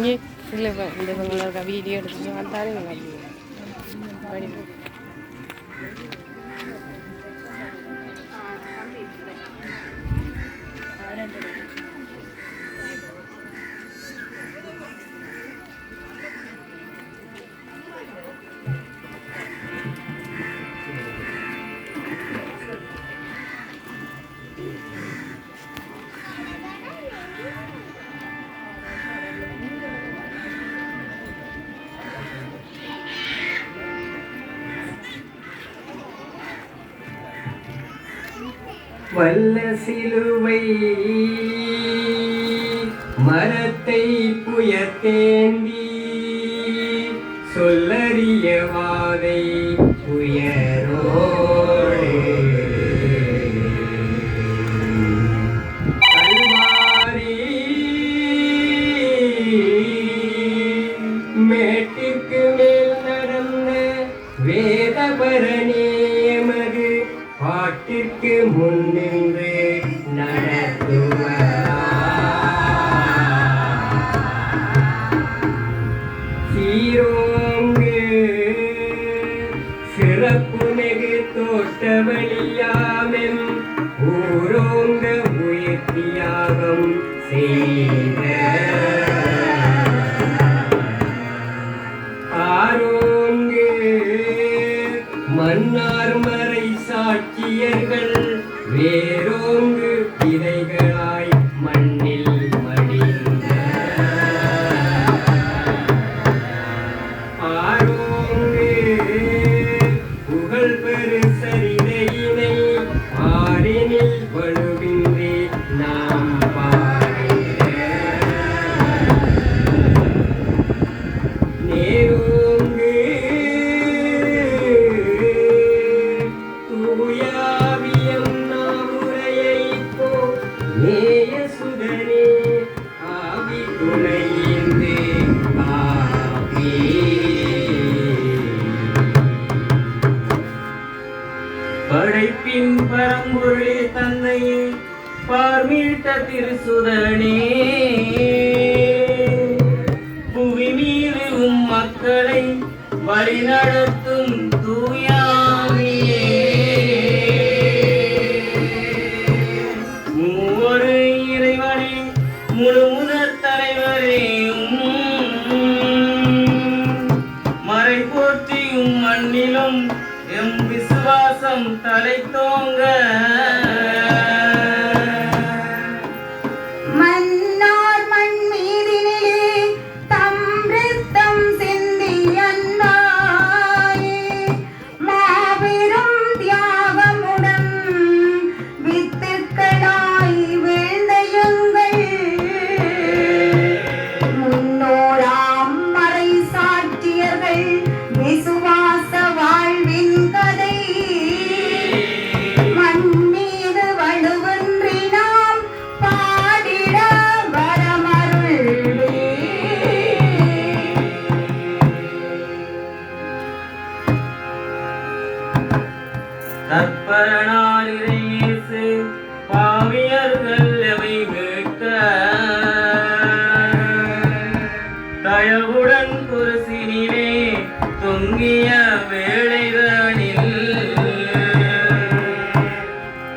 இங்கே இல்லை இந்த இவங்களோட வீடியோ எடுத்து தானே வடிவு வல்ல சிலுவை மரத்தை புயத்தேந்தி சொல்லறிய வாதை உயரோடு கல்வாரி மேட்டிற்கு மேல் நடந்த வேதபரணி எமது பாட்டிற்கு முன்னின்று நடத்துவார் சீரோங்கு சிறப்பு மிகு தோட்டவழியாமென் ஊரோங்க உயிர் தியாகம் செய்த ஆரோங்கு மன்னார் மறை சாட்சியர்கள் வேரோங்கு விதைகளாய் மண்ணில் மடிந்த ஆரோங்கு புகழ் பெரு சரிதையினை ஆறினில் வலுவின்றி நாம் பாடிட நேரோங்கு தூயாவியம் நாவுரையை போ நேய சுதனே ஆவி துணையின்றி ஆவி படைப்பின் பரம்பொருளே தன்னையே பார்மீட்ட திருசுதனே புவி மீது மக்களை வழிநடத்தும் தூயாவியே மூவரு இறைவனே முழு முதற் தலைவரே மறை போற்றியும் மண்ணிலும் எம் விசுவாசம் தலைத்தோங்க மன்னார் மண் மீதினிலே தம் இரத்தம் சிந்தி அன்பாயே மாபெரும் தியாகமுடன் வித்துக்களாய் வீழ்ந்த எங்கள் முன்னோராம் மறை சாட்சியர்கள் விசுவாச வாழ்வின் கதை மண் மீது வலுவின்றி நாம் பாடிட வரமருள்வே. தற்பரனார் இறையேசு பாவியர்கள் எவை மீட்க தயவுடன் குருசினிலே தொங்கிய வேளைதனில்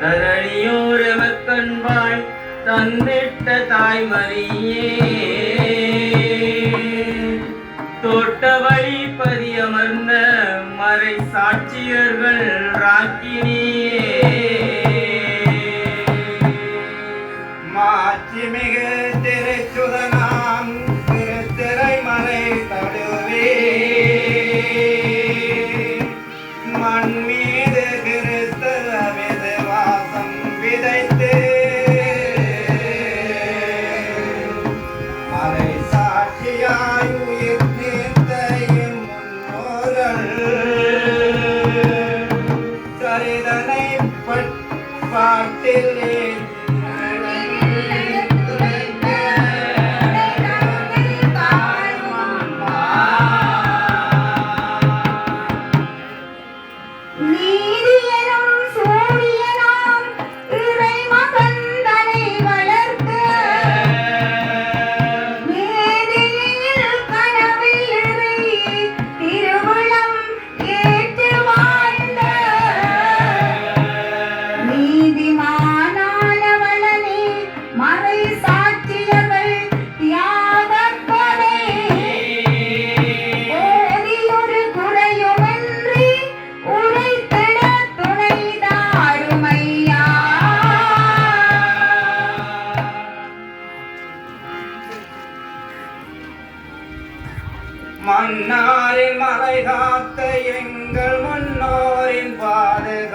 தரணியோர் எமக்கண்பாய் தந்திட்ட தாய்மரியே தோட்ட வழி பதியமர்ந்த மறை சாட்சியர்கள் ராக்கினியே மாட்சிமிகு திருச்சுதனாம் திருத்திரை மலை தடுவே மண் மீது கிறிஸ்தவ விசுவாசம் விதைத்து மலை சாட்சியாய் உயிர் நீத்த எம் முன்னோர்கள் சரிதன மன்னாரின் மலை காத்த எங்கள் முன்னோரின் பாதுகாவலராய்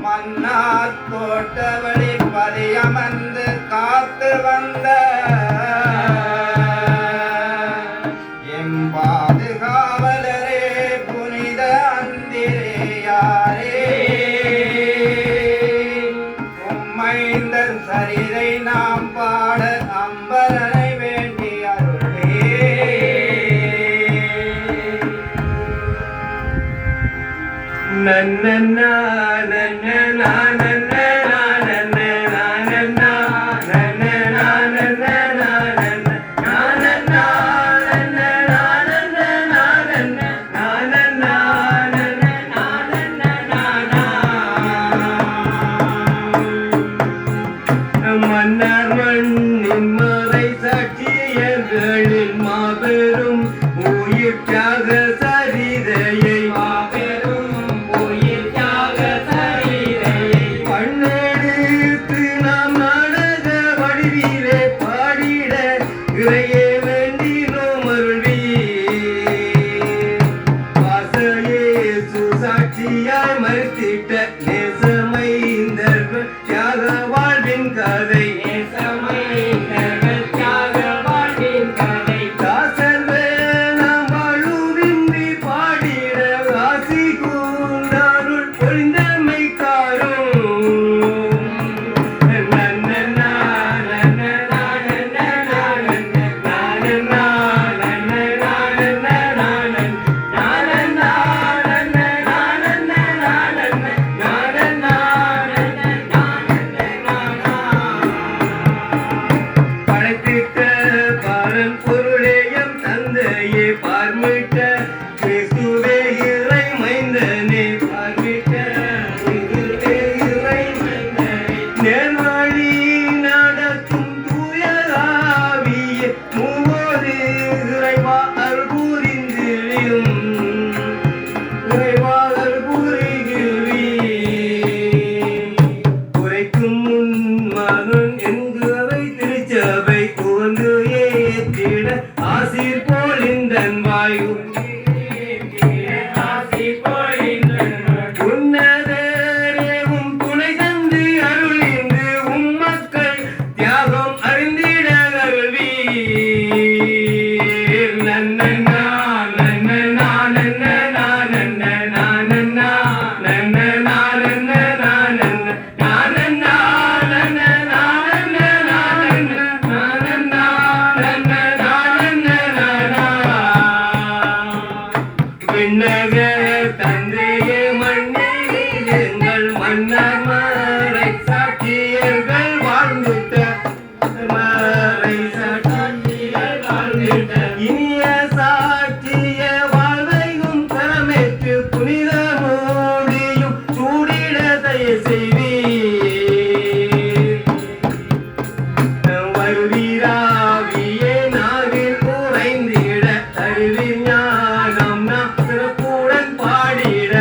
மன்னார் தோட்டவழி பதியமர்ந்து காத்து வந்த எம் பாதுகாவலரே புனித அந்திரேயாரே உம்மைந்தன் சரிதை நாம் பாட அம்பரனை வேண்டி அருளே நன்னன்னா நன்னனா நன்னனா நன்னனா நன்னனா நன்னனா நன்னனா நன்னனா மன்னர் மண்ணின் மறை சாட்சியர்களில் மாபெரும் உயிர் தியாக சரிதையை பண்ணெடுத்து நாம் நாடக வடிவிலே பாடிட இறையே வேண்டினோம் அருள்வீர். வாசையே சுசாட்சியாய் மறுத்திட்ட நேசமைந்தர்கள் தியாக வாழ்வின் கதை தாசர்வே நாம் வாழுவின்றி பாடிட ஆசி கூர்ந்தாருள் பொழிந்தமை காரும் நன்னனா நன்னனா நன்னனா நன்னனா நன்னனா படைத்திட்ட பாரன் பொருளேயம் தந்தையே பார்மிட்ட கிறிஸ்துவே இறை மைந்தனே பார்மிட்ட கிறிஸ்துவே இறை மைந்தனே நேர்வழி நடத்தும் தூயராவியே மூவோரு இறைவா அருள் புரிந்திடும் இறைவா அருள் புரிகிறீர். உரைக்கும் முன் மகன் என்கிறவை திருச்சபை கூர்ந்து ஏற்றிட ஆசீர் போலிந்தன் வாயு உன்னதரேவும் துணை தந்து அருளிந்து உம்மக்கள் தியாகம் அறிந்திட அருள்வீர். நன்னனா நன்னனா நன்னனா நன்னனா நன்னனா நன்னனா நன்னனா நன்னனா விண்ணக தந்தையே மண்ணில் எங்கள் மன்னர் மறை சாட்சியர்கள் வாழ்ந்துட்ட மறை சாட்சியர்கள் வாழ்ந்துட்ட இனிய சாட்சிய வாழ்வையும் தரமேற்று புனித மூடியும் சூடிட தயை செய்வீர். வருவீராவியே நாவில் உறைந்திட தருவீர் ஞானம் நாம் சிறப்புடன் பாடிட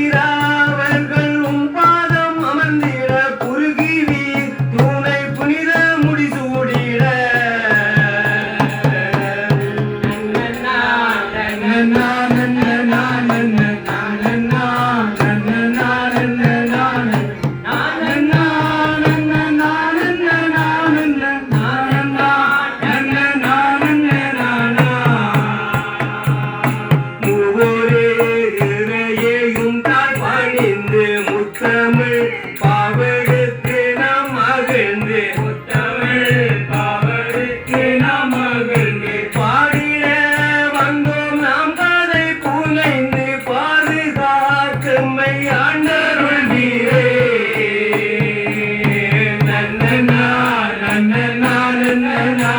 அருள்வீராவர்கள் உம் பாதம் அமர்ந்திட குறுகிவீர் தூணை புனித முடிசூடிட நன்னனா நன்னனா நன்னனா நன்னனா நன்னனா நன்னனா மூவோரே இறையேயும் தாய் பணிந்து முத்தமிழ் பாவெடுத்து நாம் மகிழ்ந்து பாடிட வந்தோம் நாம் கதை புனைந்து பாதுகாக்கும்மை ஆண்டருள்வீரே. நன்னனா நன்னனா நன்னனா